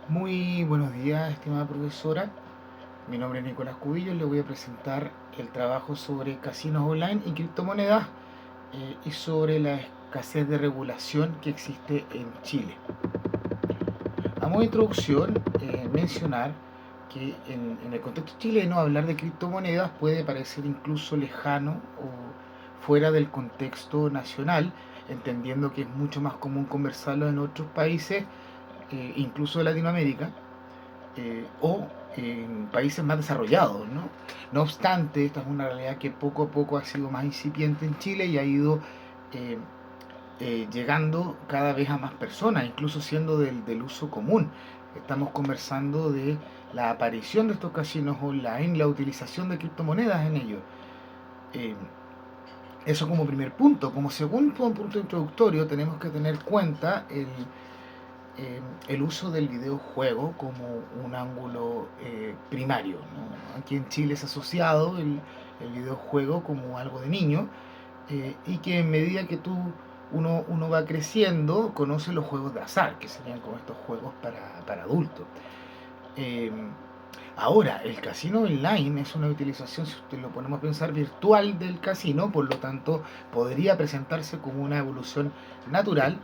Muy buenos días, estimada profesora. Mi nombre es Nicolás Cubillo y le voy a presentar el trabajo sobre casinos online y criptomonedas y sobre la escasez de regulación que existe en Chile. A modo de introducción, mencionar que en el contexto chileno hablar de criptomonedas puede parecer incluso lejano o fuera del contexto nacional, entendiendo que es mucho más común conversarlo en otros países, incluso de Latinoamérica, o en países más desarrollados, ¿no? No obstante, esta es una realidad que poco a poco ha sido más incipiente en Chile y ha ido eh, llegando cada vez a más personas, incluso siendo del uso común. Estamos conversando de la aparición de estos casinos online, la utilización de criptomonedas en ellos. Eh, Eso como primer punto. Como segundo punto introductorio tenemos que tener cuenta el uso del videojuego como un ángulo primario, ¿no? Aquí en Chile es asociado el videojuego como algo de niño, y que en medida que uno va creciendo conoce los juegos de azar, que serían como estos juegos para adultos. Eh, Ahora, el casino online es una utilización, si usted lo ponemos a pensar, virtual del casino, por lo tanto podría presentarse como una evolución natural,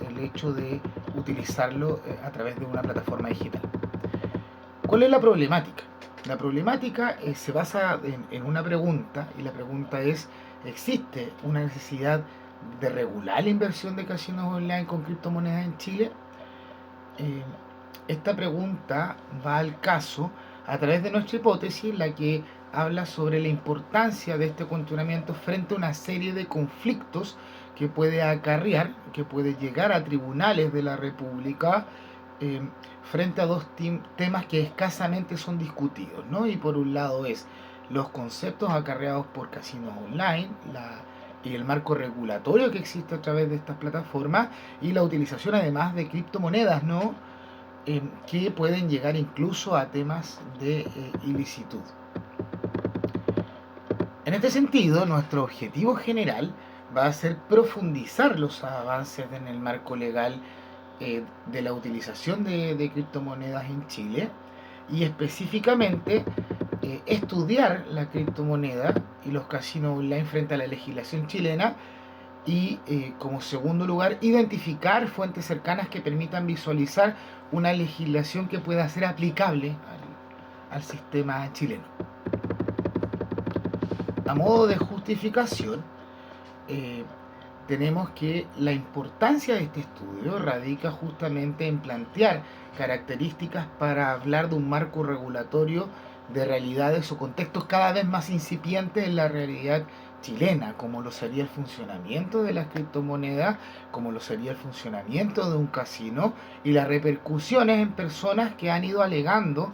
el hecho de utilizarlo a través de una plataforma digital. ¿Cuál es la problemática? La problemática se basa en una pregunta, y la pregunta es: ¿existe una necesidad de regular la inversión de casinos online con criptomonedas en Chile? Eh, Esta pregunta va al caso a través de nuestra hipótesis, la que habla sobre la importancia de este cuestionamiento frente a una serie de conflictos que puede acarrear, que puede llegar a tribunales de la República, eh, frente a dos temas que escasamente son discutidos, ¿no? Y por un lado es los conceptos acarreados por casinos online, y el marco regulatorio que existe a través de estas plataformas, y la utilización además de criptomonedas, ¿no? Que pueden llegar incluso a temas de ilicitud. En este sentido, nuestro objetivo general va a ser profundizar los avances en el marco legal de la utilización de criptomonedas en Chile, y específicamente estudiar la criptomoneda y los casinos online frente a la legislación chilena, y como segundo lugar, identificar fuentes cercanas que permitan visualizar una legislación que pueda ser aplicable al sistema chileno. A modo de justificación, eh, tenemos que la importancia de este estudio radica justamente en plantear características para hablar de un marco regulatorio de realidades o contextos cada vez más incipientes en la realidad chilena, como lo sería el funcionamiento de las criptomonedas, como lo sería el funcionamiento de un casino, y las repercusiones en personas que han ido alegando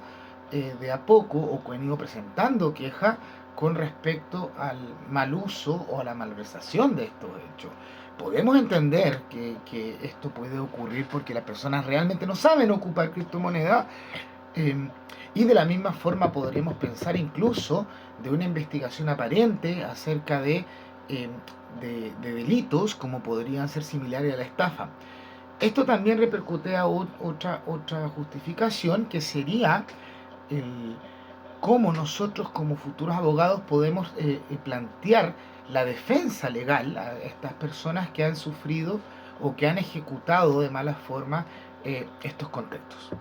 de a poco, o que han ido presentando quejas con respecto al mal uso o a la malversación de estos hechos. Podemos entender que esto puede ocurrir porque las personas realmente no saben ocupar criptomonedas, eh, y de la misma forma podremos pensar incluso de una investigación aparente acerca eh, de delitos como podrían ser similares a la estafa. Esto también repercute a otra justificación, que sería el cómo nosotros como futuros abogados podemos plantear la defensa legal a estas personas que han sufrido o que han ejecutado de mala forma estos contextos.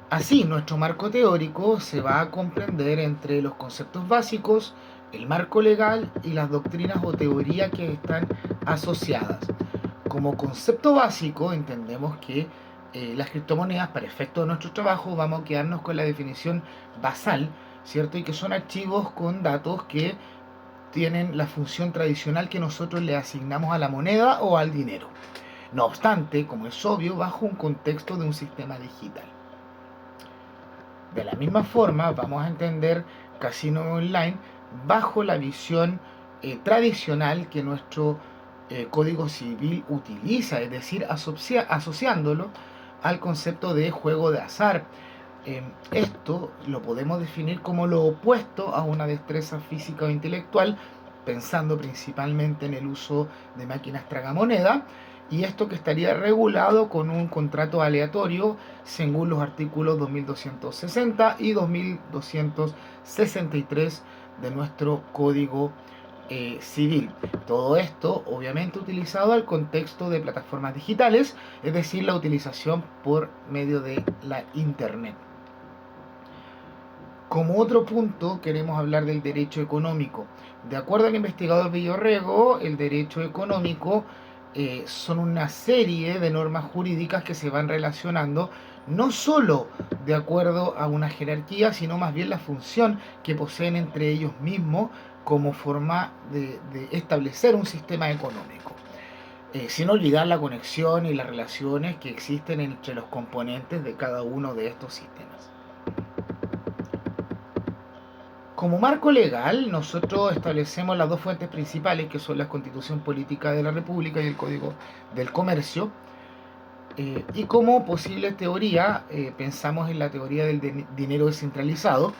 Así, nuestro marco teórico se va a comprender entre los conceptos básicos, el marco legal y las doctrinas o teorías que están asociadas. Como concepto básico, entendemos que las criptomonedas, para efecto de nuestro trabajo, vamos a quedarnos con la definición basal, ¿cierto? Y que son archivos con datos que tienen la función tradicional que nosotros le asignamos a la moneda o al dinero. No obstante, como es obvio, bajo un contexto de un sistema digital. De la misma forma, vamos a entender casino online bajo la visión tradicional que nuestro Código Civil utiliza, es decir, asociándolo al concepto de juego de azar. Esto lo podemos definir como lo opuesto a una destreza física o intelectual, pensando principalmente en el uso de máquinas tragamonedas, y esto que estaría regulado con un contrato aleatorio según los artículos 2260 y 2263 de nuestro Código Civil. Todo esto obviamente utilizado al contexto de plataformas digitales, es decir, la utilización por medio de la Internet. Como otro punto, queremos hablar del derecho económico. De acuerdo al investigador Villorrego, el derecho económico son una serie de normas jurídicas que se van relacionando no solo de acuerdo a una jerarquía, sino más bien la función que poseen entre ellos mismos como forma de establecer un sistema económico. Sin olvidar la conexión y las relaciones que existen entre los componentes de cada uno de estos sistemas. Como marco legal, nosotros establecemos las dos fuentes principales, que son la Constitución Política de la República y el Código del Comercio. Y como posible teoría, pensamos en la teoría del dinero descentralizado.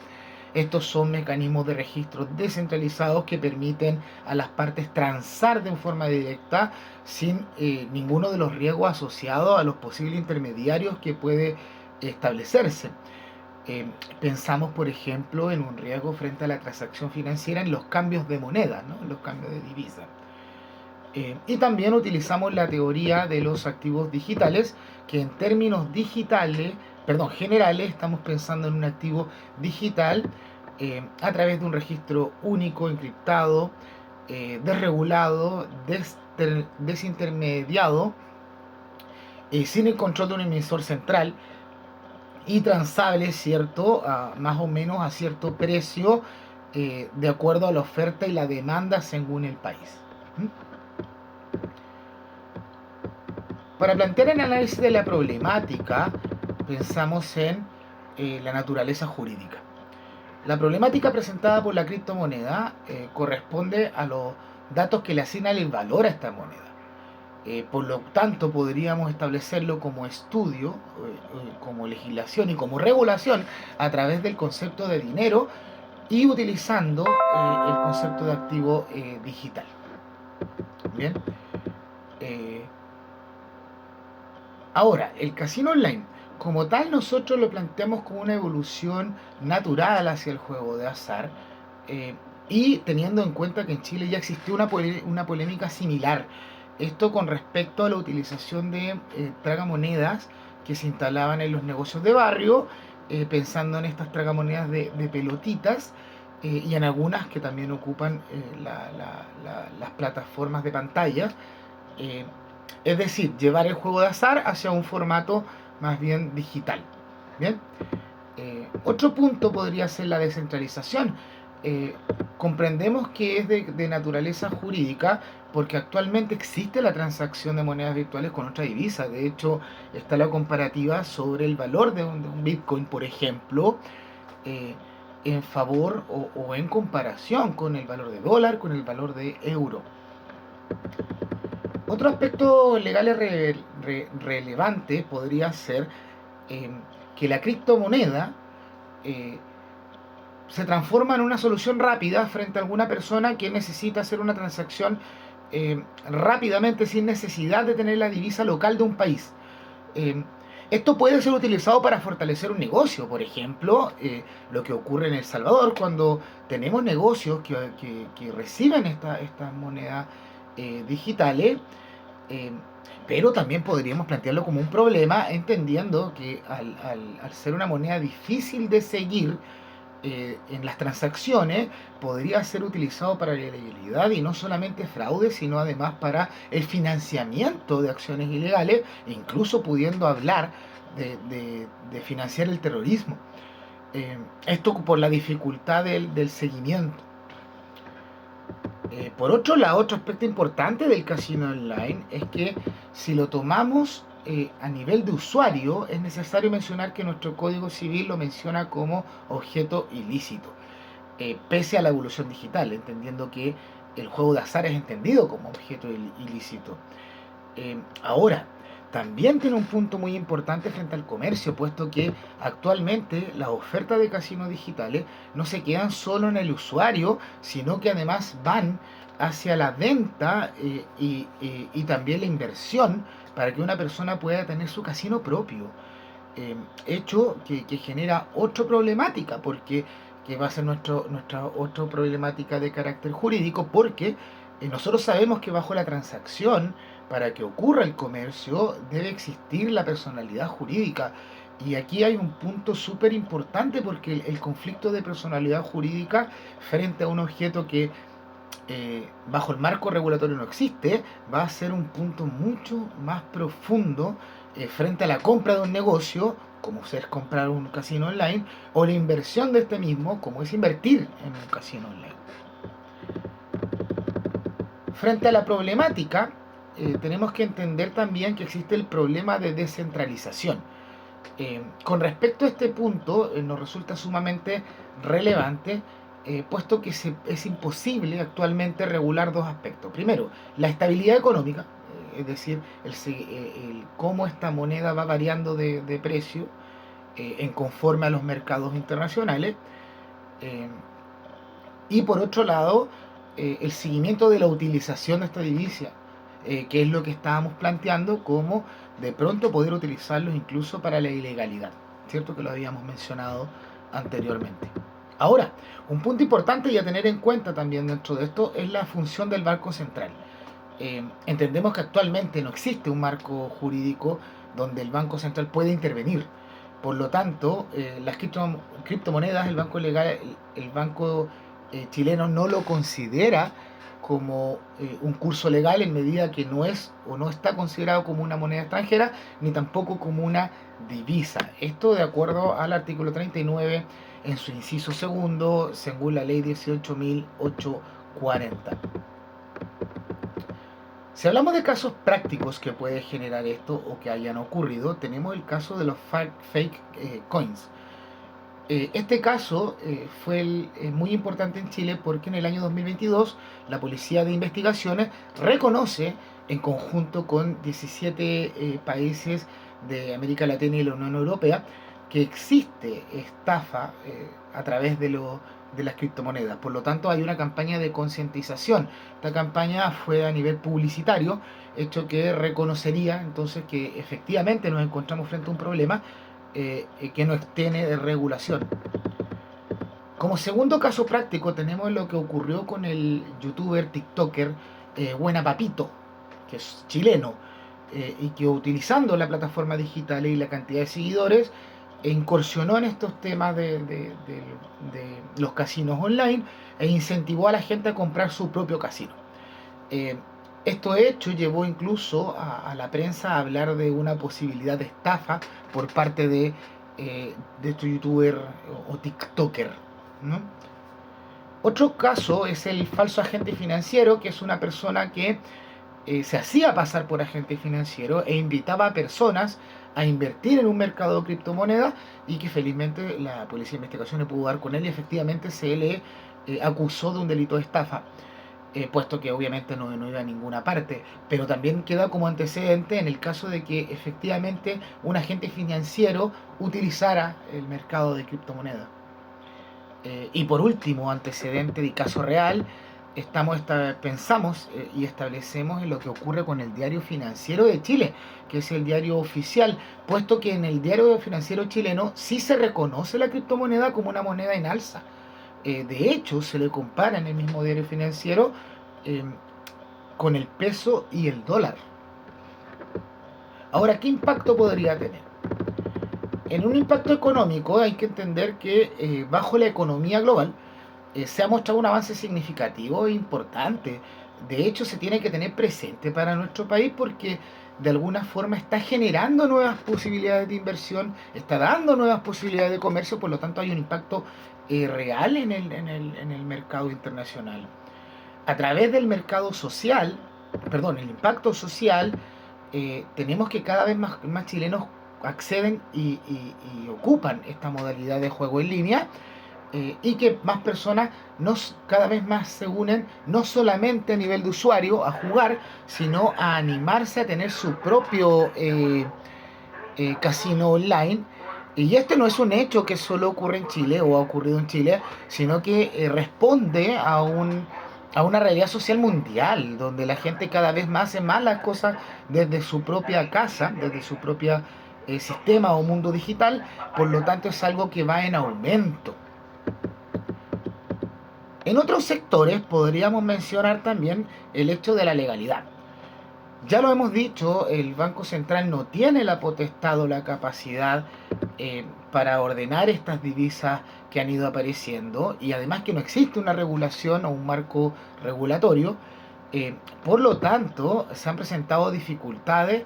Estos son mecanismos de registro descentralizados que permiten a las partes transar de forma directa sin ninguno de los riesgos asociados a los posibles intermediarios que puede establecerse. Pensamos, por ejemplo, en un riesgo frente a la transacción financiera en los cambios de moneda, ¿no? En los cambios de divisa. Y también utilizamos la teoría de los activos digitales, que en términos generales, estamos pensando en un activo digital a través de un registro único, encriptado, desregulado, desintermediado, sin el control de un emisor central, y transable, ¿cierto? Más o menos a cierto precio, de acuerdo a la oferta y la demanda según el país. ¿Mm? Para plantear el análisis de la problemática, pensamos en la naturaleza jurídica. La problemática presentada por la criptomoneda corresponde a los datos que le asignan el valor a esta moneda. Por lo tanto, podríamos establecerlo como estudio, como legislación y como regulación a través del concepto de dinero y utilizando el concepto de activo digital. Bien. Ahora, el casino online, como tal, nosotros lo planteamos como una evolución natural hacia el juego de azar, y teniendo en cuenta que en Chile ya existió una polémica similar. Esto con respecto a la utilización de tragamonedas que se instalaban en los negocios de barrio, pensando en estas tragamonedas de pelotitas, y en algunas que también ocupan las plataformas de pantallas. eh, es decir, llevar el juego de azar hacia un formato más bien digital. Bien. Otro punto podría ser la descentralización. Comprendemos que es de naturaleza jurídica porque actualmente existe la transacción de monedas virtuales con otra divisa. De hecho, está la comparativa sobre el valor de un Bitcoin, por ejemplo, en favor o en comparación con el valor de dólar, con el valor de euro. Otro aspecto legal relevante podría ser que la criptomoneda se transforma en una solución rápida frente a alguna persona que necesita hacer una transacción rápidamente sin necesidad de tener la divisa local de un país. Esto puede ser utilizado para fortalecer un negocio, por ejemplo, lo que ocurre en El Salvador cuando tenemos negocios que reciben estas monedas digitales, eh, pero también podríamos plantearlo como un problema, entendiendo que al ser una moneda difícil de seguir en las transacciones, podría ser utilizado para la ilegalidad y no solamente fraude, sino además para el financiamiento de acciones ilegales, incluso pudiendo hablar de financiar el terrorismo. Esto por la dificultad del seguimiento. Por otro lado, otro aspecto importante del casino online es que si lo tomamos a nivel de usuario, es necesario mencionar que nuestro Código Civil lo menciona como objeto ilícito, pese a la evolución digital, entendiendo que el juego de azar es entendido como objeto ilícito. Ahora, también tiene un punto muy importante frente al comercio, puesto que actualmente las ofertas de casinos digitales no se quedan solo en el usuario, sino que además van hacia la venta y también la inversión para que una persona pueda tener su casino propio. Hecho que genera otra problemática, porque que va a ser nuestra otra problemática de carácter jurídico, porque nosotros sabemos que bajo la transacción, para que ocurra el comercio, debe existir la personalidad jurídica. Y aquí hay un punto súper importante porque el conflicto de personalidad jurídica frente a un objeto que bajo el marco regulatorio no existe, va a ser un punto mucho más profundo frente a la compra de un negocio, como es comprar un casino online, o la inversión de este mismo, como es invertir en un casino online. Frente a la problemática, tenemos que entender también que existe el problema de descentralización. Con respecto a este punto, nos resulta sumamente relevante, puesto que es imposible actualmente regular dos aspectos. Primero, la estabilidad económica, es decir, cómo esta moneda va variando de precio en conforme a los mercados internacionales. eh, y por otro lado, el seguimiento de la utilización de esta divisa, que es lo que estábamos planteando, como de pronto poder utilizarlos incluso para la ilegalidad, ¿cierto? Que lo habíamos mencionado anteriormente. Ahora, un punto importante y a tener en cuenta también dentro de esto es la función del Banco Central. Entendemos que actualmente no existe un marco jurídico donde el Banco Central puede intervenir. Por lo tanto, las criptomonedas, el banco chileno no lo considera como un curso legal en medida que no es o no está considerado como una moneda extranjera ni tampoco como una divisa. Esto de acuerdo al artículo 39 en su inciso segundo, según la ley 18.840. Si hablamos de casos prácticos que puede generar esto o que hayan ocurrido, tenemos el caso de los fake coins. Este caso fue muy importante en Chile porque en el año 2022 la Policía de Investigaciones reconoce, en conjunto con 17 países de América Latina y la Unión Europea, que existe estafa a través de las criptomonedas. Por lo tanto, hay una campaña de concientización. Esta campaña fue a nivel publicitario, hecho que reconocería entonces que efectivamente nos encontramos frente a un problema que no tiene de regulación. Como segundo caso práctico tenemos lo que ocurrió con el youtuber tiktoker Buena Papito, que es chileno, y que utilizando la plataforma digital y la cantidad de seguidores incursionó en estos temas de los casinos online e incentivó a la gente a comprar su propio casino. Eh, Esto hecho llevó incluso a la prensa a hablar de una posibilidad de estafa por parte de este youtuber o tiktoker, ¿no? Otro caso es el falso agente financiero, que es una persona que se hacía pasar por agente financiero e invitaba a personas a invertir en un mercado de criptomonedas y que felizmente la Policía de Investigaciones pudo dar con él y efectivamente se le acusó de un delito de estafa. Puesto que obviamente no iba a ninguna parte, pero también queda como antecedente en el caso de que efectivamente un agente financiero utilizara el mercado de criptomonedas. Y por último, antecedente de caso real, pensamos y establecemos en lo que ocurre con el Diario Financiero de Chile, que es el diario oficial, puesto que en el Diario Financiero chileno sí se reconoce la criptomoneda como una moneda en alza. De hecho, se le compara en el mismo Diario Financiero eh, con el peso y el dólar. Ahora, ¿qué impacto podría tener? En un impacto económico hay que entender que bajo la economía global se ha mostrado un avance significativo e importante. De hecho, se tiene que tener presente para nuestro país porque de alguna forma está generando nuevas posibilidades de inversión, está dando nuevas posibilidades de comercio, por lo tanto hay un impacto real en el mercado internacional. A través del mercado social, perdón, el impacto social, tenemos que cada vez más chilenos acceden y ocupan esta modalidad de juego en línea, y que más personas cada vez más se unen, no solamente a nivel de usuario a jugar, sino a animarse a tener su propio casino online. Y este no es un hecho que solo ocurre en Chile o ha ocurrido en Chile, sino que responde a una realidad social mundial, donde la gente cada vez más hace más las cosas desde su propia casa, desde su propio sistema o mundo digital. Por lo tanto es algo que va en aumento. En otros sectores podríamos mencionar también el hecho de la legalidad. Ya lo hemos dicho, el Banco Central no tiene la potestad o la capacidad para ordenar estas divisas que han ido apareciendo, y además que no existe una regulación o un marco regulatorio. Por lo tanto, se han presentado dificultades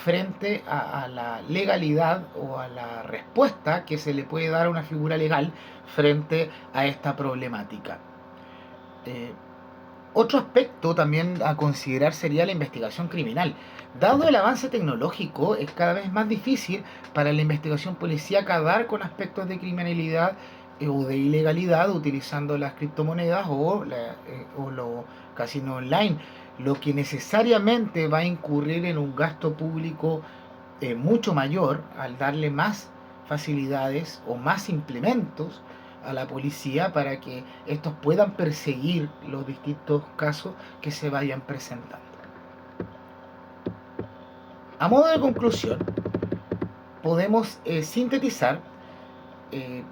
frente a la legalidad o a la respuesta que se le puede dar a una figura legal frente a esta problemática. Eh, Otro aspecto también a considerar sería la investigación criminal. Dado el avance tecnológico, es cada vez más difícil para la investigación policíaca dar con aspectos de criminalidad o de ilegalidad utilizando las criptomonedas o los casinos online, lo que necesariamente va a incurrir en un gasto público mucho mayor al darle más facilidades o más implementos a la policía para que estos puedan perseguir los distintos casos que se vayan presentando. A modo de conclusión, podemos sintetizar eh,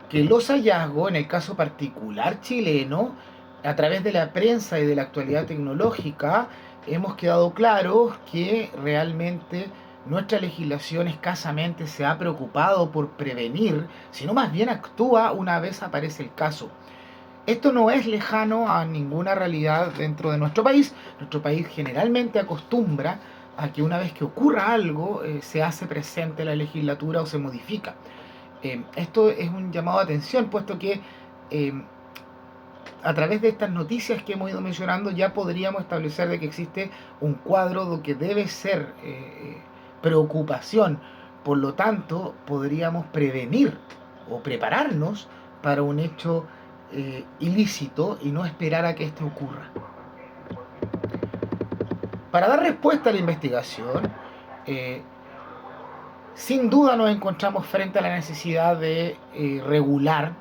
que los hallazgos, en el caso particular chileno, a través de la prensa y de la actualidad tecnológica, hemos quedado claros que realmente nuestra legislación escasamente se ha preocupado por prevenir, sino más bien actúa una vez aparece el caso. Esto no es lejano a ninguna realidad dentro de nuestro país. Nuestro país generalmente acostumbra a que una vez que ocurra algo, se hace presente la legislatura o se modifica. Esto es un llamado de atención, puesto que eh, a través de estas noticias que hemos ido mencionando ya podríamos establecer de que existe un cuadro de que debe ser preocupación. Por lo tanto, podríamos prevenir o prepararnos para un hecho ilícito y no esperar a que esto ocurra. Para dar respuesta a la investigación, eh, sin duda nos encontramos frente a la necesidad de regular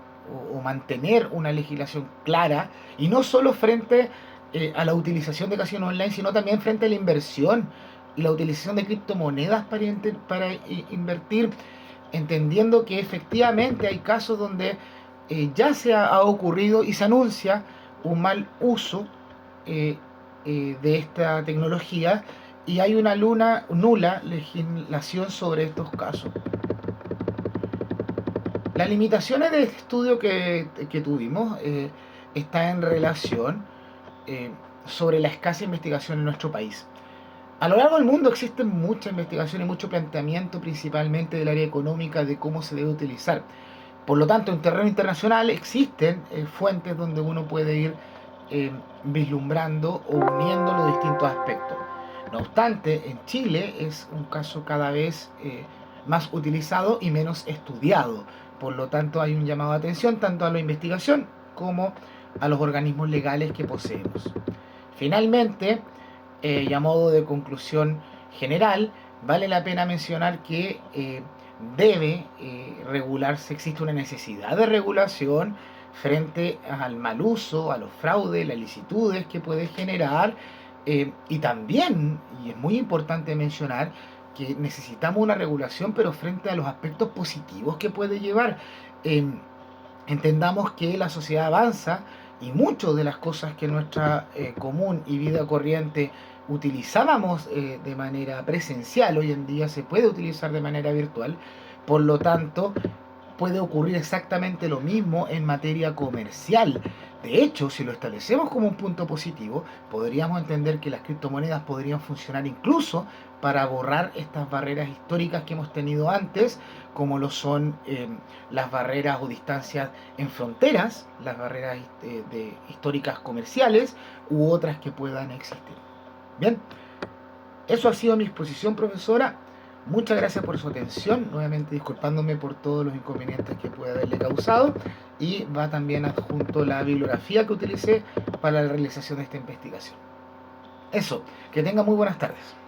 o mantener una legislación clara, y no solo frente a la utilización de casinos online, sino también frente a la inversión y la utilización de criptomonedas para invertir, entendiendo que efectivamente hay casos donde ya se ha ocurrido y se anuncia un mal uso de esta tecnología, y hay una nula legislación sobre estos casos. Las limitaciones de este estudio que tuvimos está en relación sobre la escasa investigación en nuestro país. A lo largo del mundo existen mucha investigación y mucho planteamiento, principalmente del área económica, de cómo se debe utilizar. Por lo tanto, en terreno internacional existen fuentes donde uno puede ir vislumbrando o uniendo los distintos aspectos. No obstante, en Chile es un caso cada vez más utilizado y menos estudiado. Por lo tanto, hay un llamado de atención tanto a la investigación como a los organismos legales que poseemos. Finalmente, y a modo de conclusión general, vale la pena mencionar que debe regularse, existe una necesidad de regulación frente al mal uso, a los fraudes, las ilicitudes que puede generar, y también, y es muy importante mencionar, que necesitamos una regulación, pero frente a los aspectos positivos que puede llevar. Entendamos que la sociedad avanza y muchas de las cosas que en nuestra común y vida corriente utilizábamos de manera presencial, hoy en día se puede utilizar de manera virtual. Por lo tanto, puede ocurrir exactamente lo mismo en materia comercial. De hecho, si lo establecemos como un punto positivo, podríamos entender que las criptomonedas podrían funcionar incluso para borrar estas barreras históricas que hemos tenido antes, como lo son las barreras o distancias en fronteras, las barreras históricas comerciales u otras que puedan existir. Bien, eso ha sido mi exposición, profesora. Muchas gracias por su atención, nuevamente disculpándome por todos los inconvenientes que puede haberle causado, y va también adjunto la bibliografía que utilicé para la realización de esta investigación. Eso, que tenga muy buenas tardes.